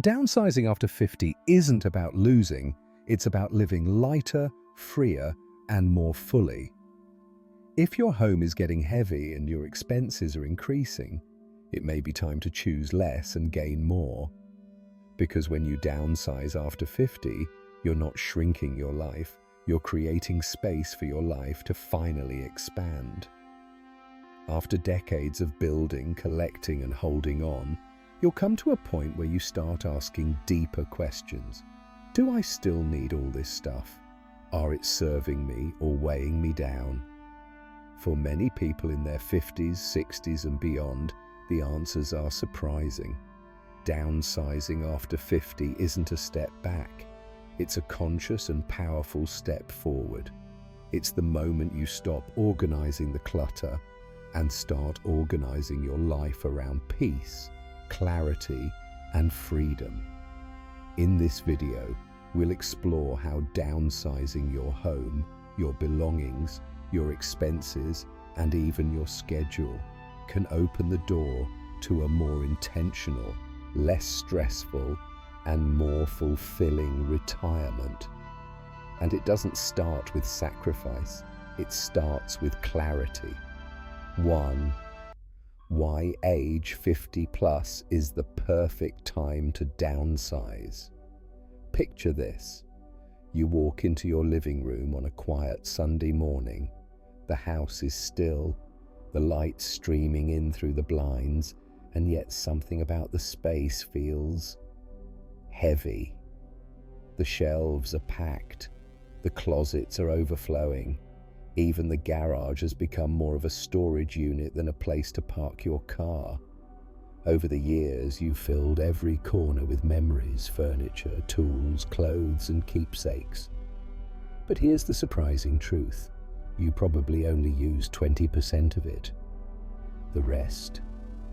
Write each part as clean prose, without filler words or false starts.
Downsizing after 50 isn't about losing, it's about living lighter, freer, and more fully. If your home is getting heavy and your expenses are increasing, it may be time to choose less and gain more. Because when you downsize after 50, you're not shrinking your life, you're creating space for your life to finally expand. After decades of building, collecting, and holding on, you'll come to a point where you start asking deeper questions. Do I still need all this stuff? Are it serving me or weighing me down? For many people in their 50s, 60s, and beyond, the answers are surprising. Downsizing after 50 isn't a step back. It's a conscious and powerful step forward. It's the moment you stop organizing the clutter and start organizing your life around peace, clarity, and freedom. In this video, we'll explore how downsizing your home, your belongings, your expenses, and even your schedule can open the door to a more intentional, less stressful, and more fulfilling retirement. And it doesn't start with sacrifice, it starts with clarity. 1. Why age 50 plus is the perfect time to downsize. Picture this. You walk into your living room on a quiet Sunday morning. The house is still, the light streaming in through the blinds, and yet something about the space feels heavy. The shelves are packed, the closets are overflowing, even the garage has become more of a storage unit than a place to park your car. Over the years, you've filled every corner with memories, furniture, tools, clothes, and keepsakes. But here's the surprising truth. You probably only use 20% of it. The rest,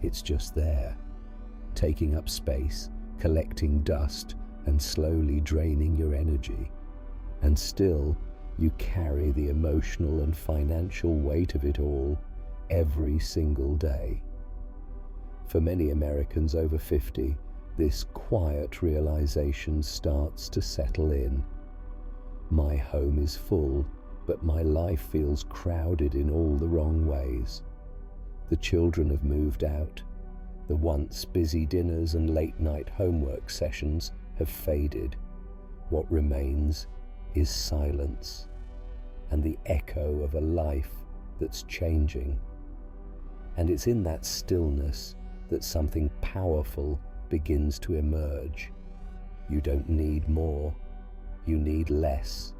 it's just there, taking up space, collecting dust, and slowly draining your energy. And still, you carry the emotional and financial weight of it all every single day. For many Americans over 50, this quiet realization starts to settle in. My home is full, but my life feels crowded in all the wrong ways. The children have moved out. The once busy dinners and late-night homework sessions have faded. What remains is silence and the echo of a life that's changing. And it's in that stillness that something powerful begins to emerge. You don't need more, you need less,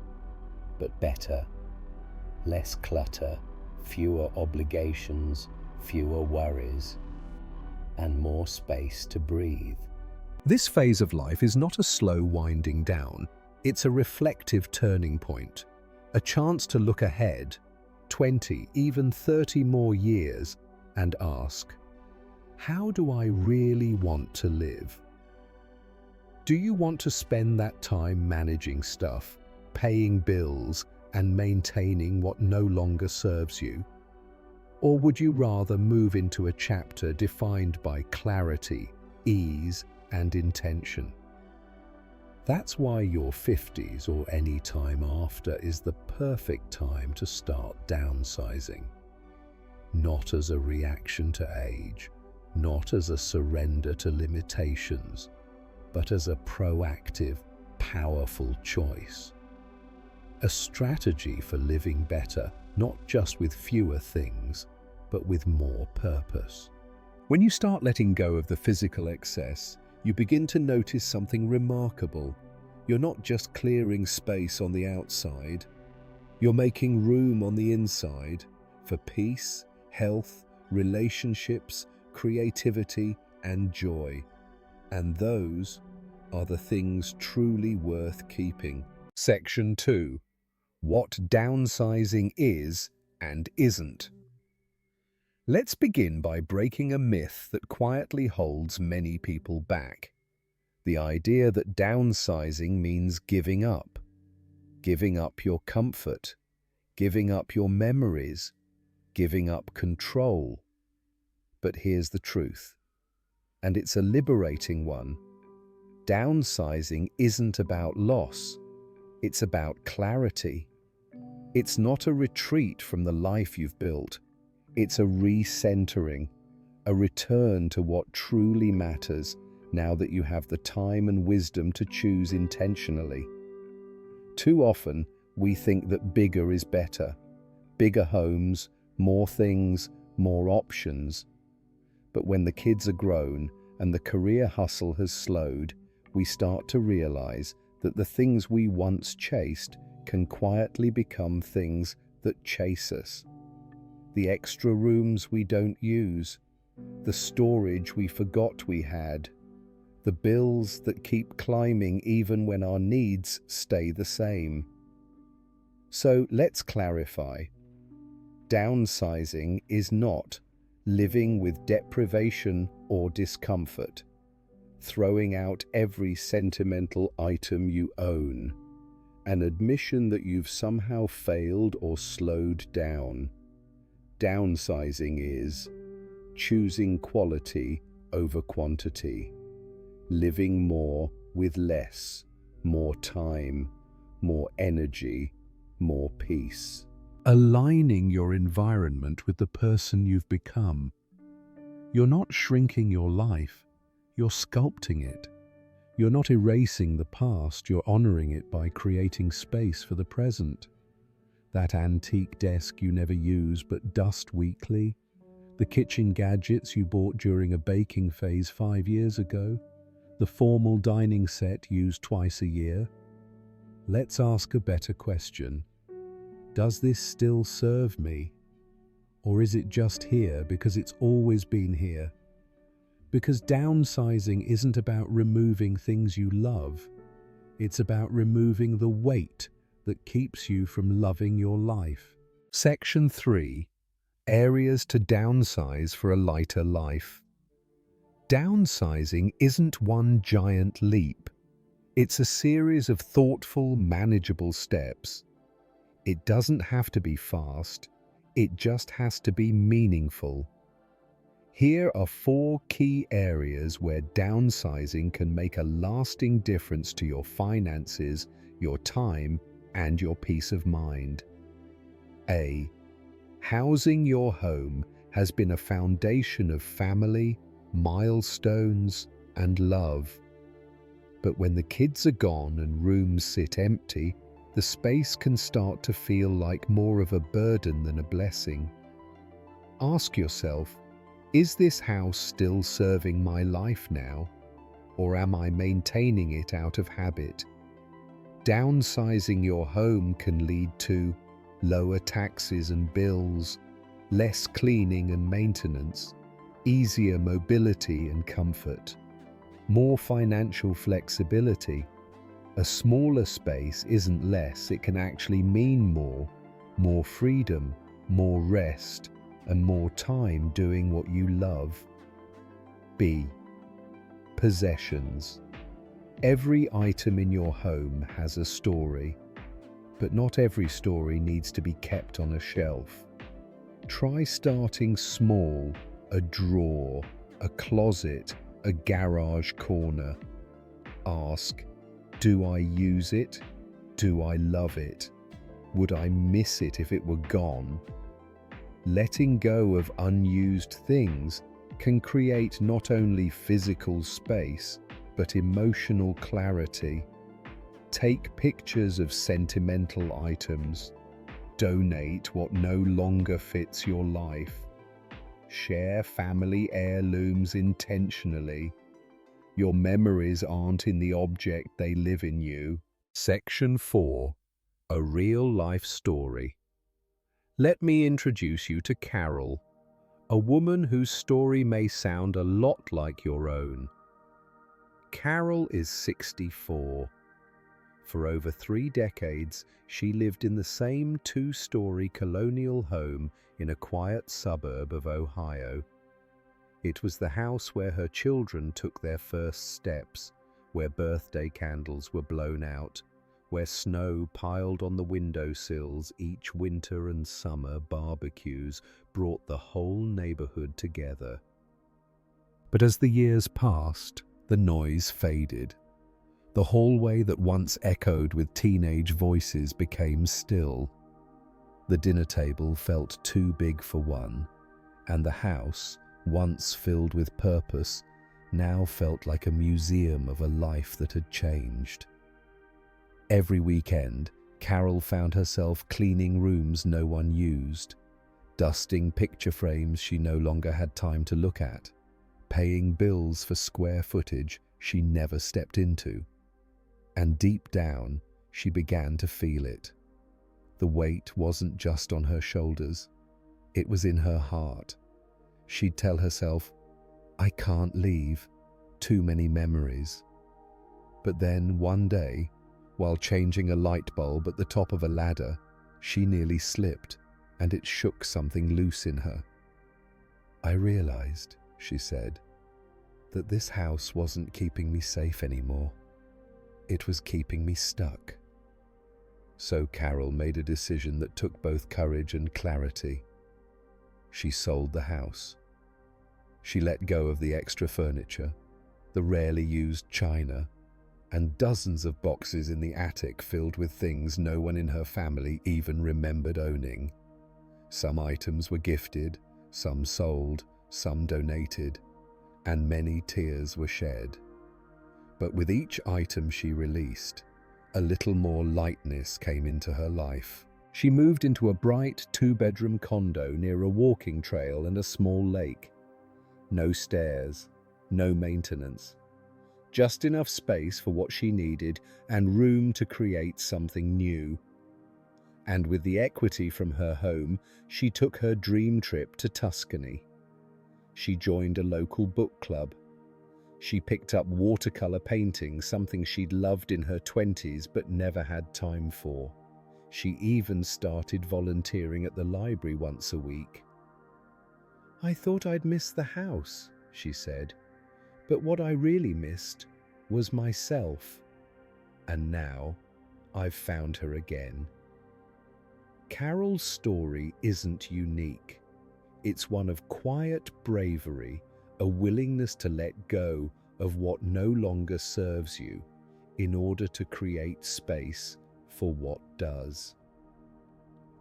but better. Less clutter, fewer obligations, fewer worries, and more space to breathe. This phase of life is not a slow winding down, it's a reflective turning point, a chance to look ahead, 20, even 30 more years, and ask, how do I really want to live? Do you want to spend that time managing stuff, paying bills, and maintaining what no longer serves you? Or would you rather move into a chapter defined by clarity, ease, and intention? That's why your 50s or any time after is the perfect time to start downsizing. Not as a reaction to age, not as a surrender to limitations, but as a proactive, powerful choice. A strategy for living better, not just with fewer things, but with more purpose. When you start letting go of the physical excess, you begin to notice something remarkable. You're not just clearing space on the outside, you're making room on the inside for peace, health, relationships, creativity, and joy. And those are the things truly worth keeping. Section 2. What downsizing is and isn't. Let's begin by breaking a myth that quietly holds many people back. The idea that downsizing means giving up. Giving up your comfort, giving up your memories, giving up control. But here's the truth, and it's a liberating one. Downsizing isn't about loss, it's about clarity. It's not a retreat from the life you've built, it's a recentering, a return to what truly matters now that you have the time and wisdom to choose intentionally. Too often, we think that bigger is better. Bigger homes, more things, more options. But when the kids are grown and the career hustle has slowed, we start to realize that the things we once chased can quietly become things that chase us. The extra rooms we don't use, the storage we forgot we had, the bills that keep climbing even when our needs stay the same. So let's clarify. Downsizing is not living with deprivation or discomfort, throwing out every sentimental item you own, an admission that you've somehow failed or slowed down. Downsizing is choosing quality over quantity, living more with less, more time, more energy, more peace. Aligning your environment with the person you've become. You're not shrinking your life, you're sculpting it. You're not erasing the past, you're honoring it by creating space for the present. That antique desk you never use but dust weekly, the kitchen gadgets you bought during a baking phase 5 years ago, the formal dining set used twice a year. Let's ask a better question. Does this still serve me? Or is it just here because it's always been here? Because downsizing isn't about removing things you love. It's about removing the weight that keeps you from loving your life. Section 3. Areas to downsize for a lighter life. Downsizing isn't one giant leap. It's a series of thoughtful, manageable steps. It doesn't have to be fast, it just has to be meaningful. Here are 4 key areas where downsizing can make a lasting difference to your finances, your time, and your peace of mind. A. Housing your home has been a foundation of family, milestones, and love. But when the kids are gone and rooms sit empty, the space can start to feel like more of a burden than a blessing. Ask yourself, is this house still serving my life now, or am I maintaining it out of habit? Downsizing your home can lead to lower taxes and bills, less cleaning and maintenance, easier mobility and comfort, more financial flexibility. A smaller space isn't less, it can actually mean more freedom, more rest, and more time doing what you love. B. Possessions. Every item in your home has a story, but not every story needs to be kept on a shelf. Try starting small, a drawer, a closet, a garage corner. Ask, do I use it? Do I love it? Would I miss it if it were gone? Letting go of unused things can create not only physical space, but emotional clarity. Take pictures of sentimental items. Donate what no longer fits your life. Share family heirlooms intentionally. Your memories aren't in the object, they live in you. Section 4. A real-life story. Let me introduce you to Carol, a woman whose story may sound a lot like your own. Carol is 64. For over 3 decades, she lived in the same 2-story colonial home in a quiet suburb of Ohio. It was the house where her children took their first steps, where birthday candles were blown out, where snow piled on the windowsills each winter and summer barbecues brought the whole neighborhood together. But as the years passed, the noise faded. The hallway that once echoed with teenage voices became still. The dinner table felt too big for one, and the house, once filled with purpose, now felt like a museum of a life that had changed. Every weekend, Carol found herself cleaning rooms no one used, dusting picture frames she no longer had time to look at, paying bills for square footage she never stepped into. And deep down, she began to feel it. The weight wasn't just on her shoulders, it was in her heart. She'd tell herself, "I can't leave, too many memories." But then one day, while changing a light bulb at the top of a ladder, she nearly slipped, and it shook something loose in her. "I realized," she said, "that this house wasn't keeping me safe anymore. It was keeping me stuck." So Carol made a decision that took both courage and clarity. She sold the house. She let go of the extra furniture, the rarely used china, and dozens of boxes in the attic filled with things no one in her family even remembered owning. Some items were gifted, some sold, some donated, and many tears were shed. But with each item she released, a little more lightness came into her life. She moved into a bright two-bedroom condo near a walking trail and a small lake. No stairs, no maintenance. Just enough space for what she needed and room to create something new. And with the equity from her home, she took her dream trip to Tuscany. She joined a local book club. She picked up watercolor painting, something she'd loved in her 20s but never had time for. She even started volunteering at the library once a week. "I thought I'd miss the house," she said, "but what I really missed was myself. And now I've found her again." Carol's story isn't unique. It's one of quiet bravery, a willingness to let go of what no longer serves you in order to create space for what does.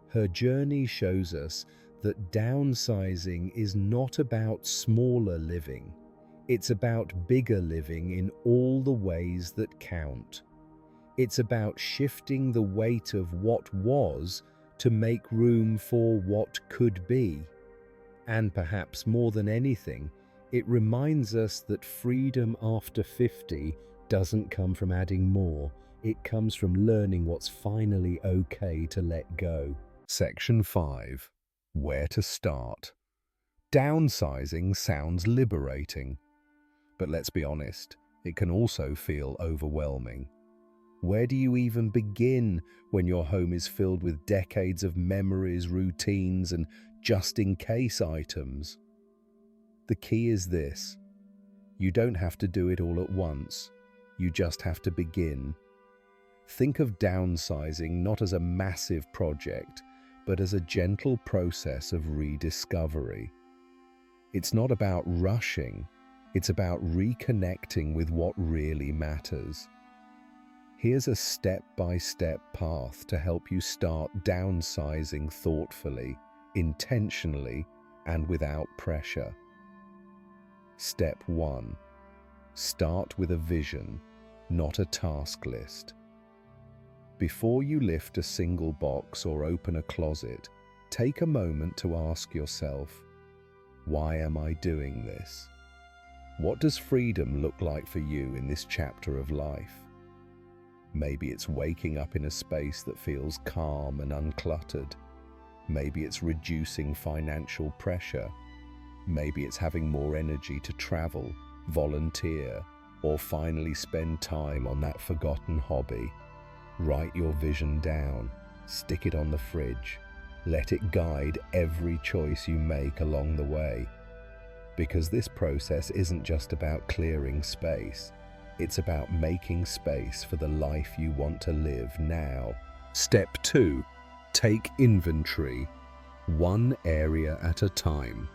Her journey shows us that downsizing is not about smaller living. It's about bigger living in all the ways that count. It's about shifting the weight of what was to make room for what could be. And perhaps more than anything, it reminds us that freedom after 50 doesn't come from adding more. It comes from learning what's finally okay to let go. Section 5. Where to start? Downsizing sounds liberating, but let's be honest, it can also feel overwhelming. Where do you even begin when your home is filled with decades of memories, routines, and just-in-case items? The key is this: you don't have to do it all at once. You just have to begin. Think of downsizing not as a massive project, but as a gentle process of rediscovery. It's not about rushing, it's about reconnecting with what really matters. Here's a step-by-step path to help you start downsizing thoughtfully, intentionally, and without pressure. Step 1. Start with a vision, not a task list. Before you lift a single box or open a closet, take a moment to ask yourself, why am I doing this? What does freedom look like for you in this chapter of life? Maybe it's waking up in a space that feels calm and uncluttered. Maybe it's reducing financial pressure. Maybe it's having more energy to travel, volunteer, or finally spend time on that forgotten hobby. Write your vision down, stick it on the fridge, let it guide every choice you make along the way. Because this process isn't just about clearing space, it's about making space for the life you want to live now. Step 2. Take inventory, one area at a time.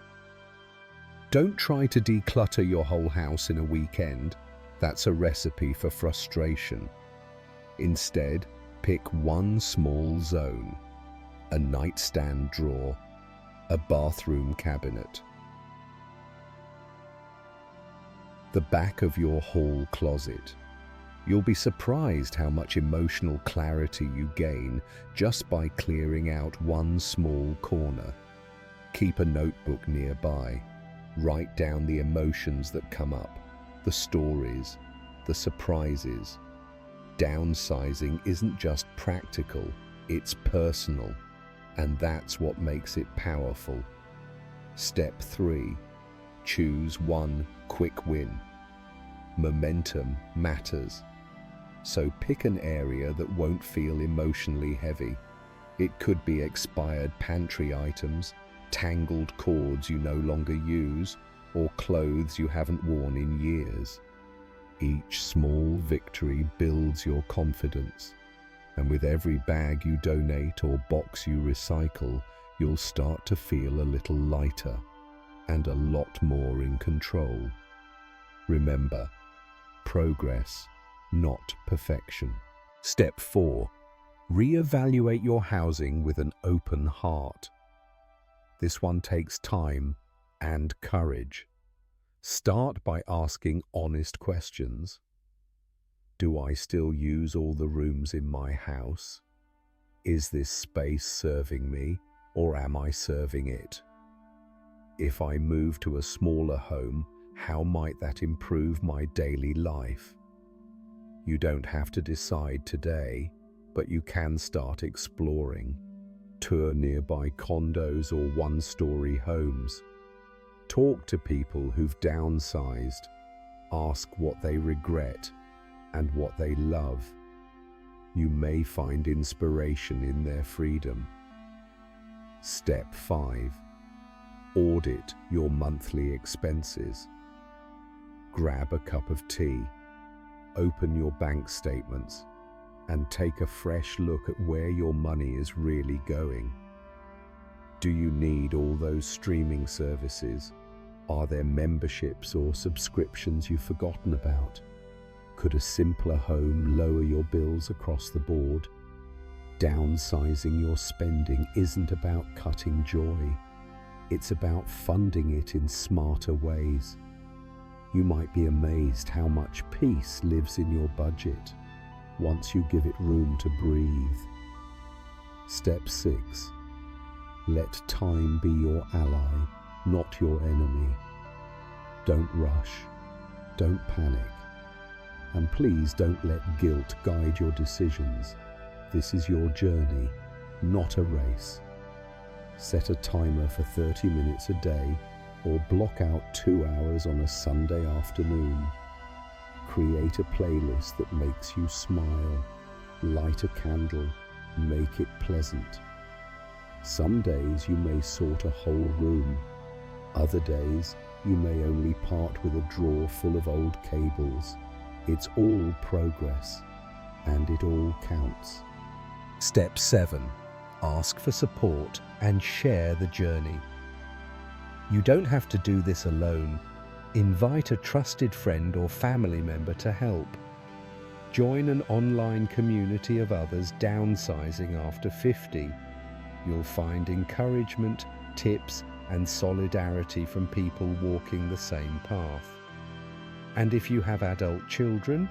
Don't try to declutter your whole house in a weekend. That's a recipe for frustration. Instead, pick one small zone: a nightstand drawer, a bathroom cabinet, the back of your hall closet. You'll be surprised how much emotional clarity you gain just by clearing out one small corner. Keep a notebook nearby. Write down the emotions that come up, the stories, the surprises. Downsizing isn't just practical, it's personal, and that's what makes it powerful. Step 3. Choose one quick win. Momentum matters. So pick an area that won't feel emotionally heavy. It could be expired pantry items, tangled cords you no longer use, or clothes you haven't worn in years. Each small victory builds your confidence, and with every bag you donate or box you recycle, you'll start to feel a little lighter and a lot more in control. Remember, progress, not perfection. Step 4. Reevaluate your housing with an open heart. This one takes time and courage. Start by asking honest questions. Do I still use all the rooms in my house? Is this space serving me, or am I serving it? If I move to a smaller home, how might that improve my daily life? You don't have to decide today, but you can start exploring. Tour nearby condos or one-story homes. Talk to people who've downsized. Ask what they regret and what they love. You may find inspiration in their freedom. Step 5. Audit your monthly expenses. Grab a cup of tea, open your bank statements, and take a fresh look at where your money is really going. Do you need all those streaming services? Are there memberships or subscriptions you've forgotten about? Could a simpler home lower your bills across the board? Downsizing your spending isn't about cutting joy. It's about funding it in smarter ways. You might be amazed how much peace lives in your budget once you give it room to breathe. Step 6. Let time be your ally, not your enemy. Don't rush, don't panic, and please don't let guilt guide your decisions. This is your journey, not a race. Set a timer for 30 minutes a day, or block out 2 hours on a Sunday afternoon. Create a playlist that makes you smile. Light a candle, make it pleasant. Some days you may sort a whole room. Other days you may only part with a drawer full of old cables. It's all progress, and it all counts. Step 7. Ask for support and share the journey. You don't have to do this alone. Invite a trusted friend or family member to help. Join an online community of others downsizing after 50. You'll find encouragement, tips, and solidarity from people walking the same path. And if you have adult children,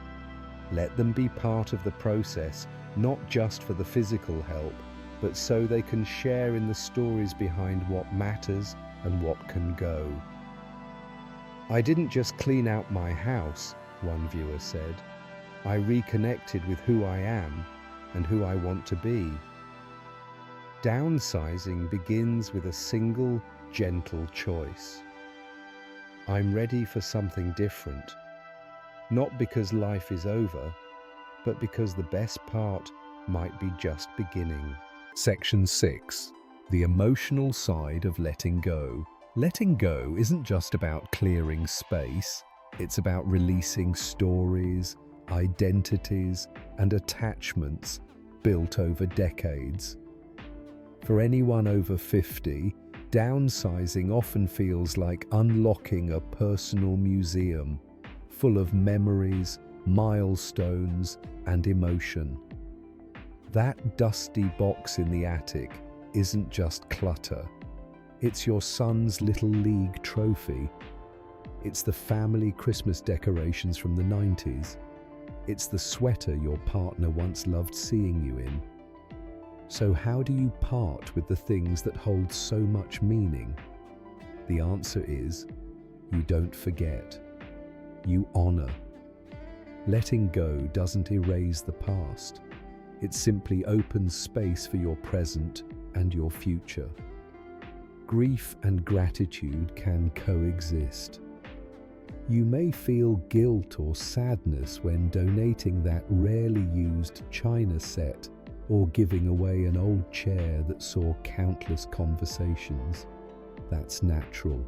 let them be part of the process, not just for the physical help, but so they can share in the stories behind what matters and what can go. I didn't just clean out my house, one viewer said. I reconnected with who I am and who I want to be. Downsizing begins with a single, gentle choice. I'm ready for something different, not because life is over, but because the best part might be just beginning. Section 6. The emotional side of letting go. Letting go isn't just about clearing space, it's about releasing stories, identities, and attachments built over decades. For anyone over 50, downsizing often feels like unlocking a personal museum full of memories, milestones, and emotion. That dusty box in the attic isn't just clutter. It's your son's Little League trophy. It's the family Christmas decorations from the 90s. It's the sweater your partner once loved seeing you in. So how do you part with the things that hold so much meaning? The answer is, you don't forget. You honor. Letting go doesn't erase the past. It simply opens space for your present and your future. Grief and gratitude can coexist. You may feel guilt or sadness when donating that rarely used china set or giving away an old chair that saw countless conversations. That's natural.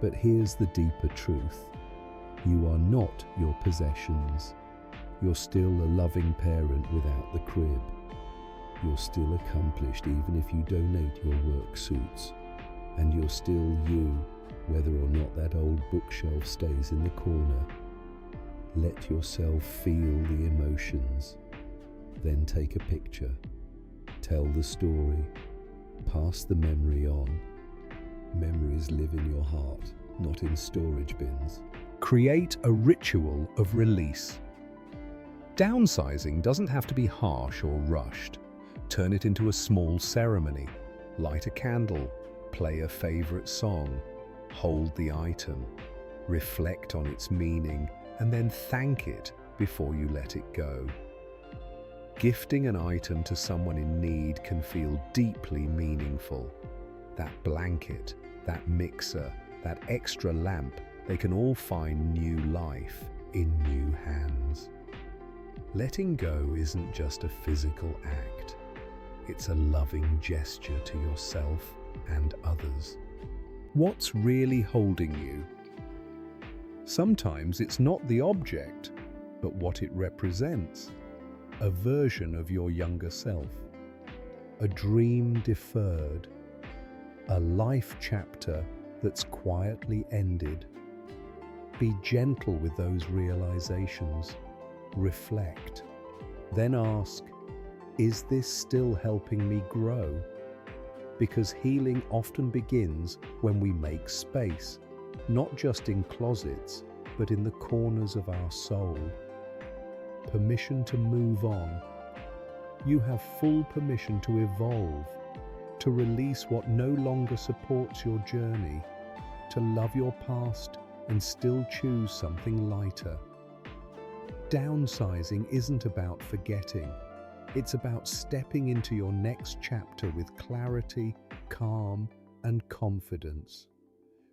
But here's the deeper truth. You are not your possessions. You're still a loving parent without the crib. You're still accomplished even if you donate your work suits. And you're still you, whether or not that old bookshelf stays in the corner. Let yourself feel the emotions. Then take a picture. Tell the story. Pass the memory on. Memories live in your heart, not in storage bins. Create a ritual of release. Downsizing doesn't have to be harsh or rushed. Turn it into a small ceremony. Light a candle, play a favorite song, hold the item, reflect on its meaning, and then thank it before you let it go. Gifting an item to someone in need can feel deeply meaningful. That blanket, that mixer, that extra lamp, they can all find new life in new hands. Letting go isn't just a physical act. It's a loving gesture to yourself and others. What's really holding you? Sometimes it's not the object, but what it represents. A version of your younger self. A dream deferred. A life chapter that's quietly ended. Be gentle with those realizations. Reflect. Then ask, is this still helping me grow? Because healing often begins when we make space, not just in closets, but in the corners of our soul. Permission to move on. You have full permission to evolve, to release what no longer supports your journey, to love your past and still choose something lighter. Downsizing isn't about forgetting. It's about stepping into your next chapter with clarity, calm, and confidence.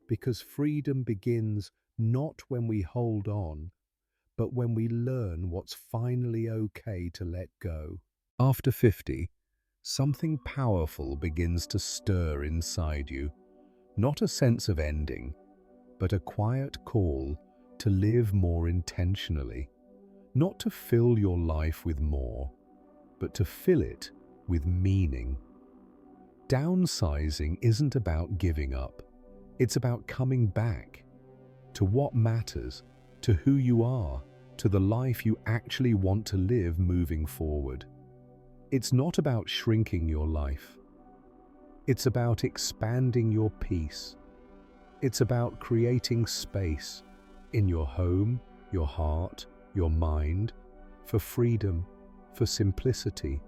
Because freedom begins not when we hold on, but when we learn what's finally okay to let go. After 50, something powerful begins to stir inside you. Not a sense of ending, but a quiet call to live more intentionally. Not to fill your life with more, but to fill it with meaning. Downsizing isn't about giving up. It's about coming back to what matters, to who you are, to the life you actually want to live moving forward. It's not about shrinking your life. It's about expanding your peace. It's about creating space in your home, your heart, your mind, for freedom, for simplicity,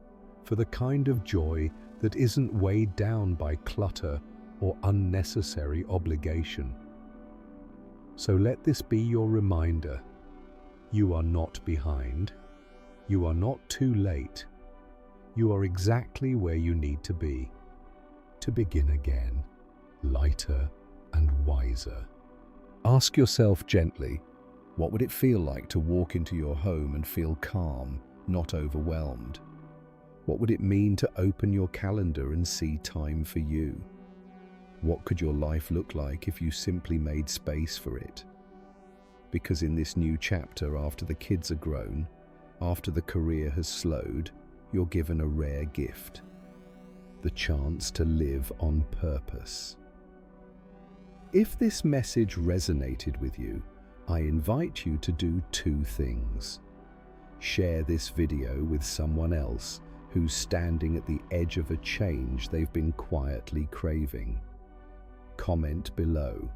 for the kind of joy that isn't weighed down by clutter or unnecessary obligation. So let this be your reminder. You are not behind. You are not too late. You are exactly where you need to be, to begin again, lighter and wiser. Ask yourself gently, what would it feel like to walk into your home and feel calm, not overwhelmed? What would it mean to open your calendar and see time for you? What could your life look like if you simply made space for it? Because in this new chapter, after the kids are grown, after the career has slowed, you're given a rare gift, the chance to live on purpose. If this message resonated with you, I invite you to do two things. Share this video with someone else who's standing at the edge of a change they've been quietly craving. Comment below.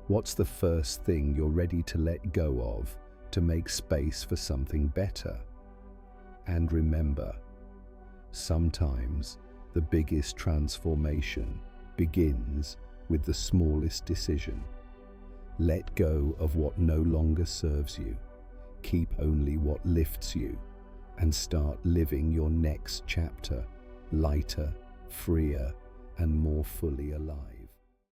What's the first thing you're ready to let go of to make space for something better? And remember, sometimes the biggest transformation begins with the smallest decision. Let go of what no longer serves you. Keep only what lifts you, and start living your next chapter lighter, freer, and more fully alive.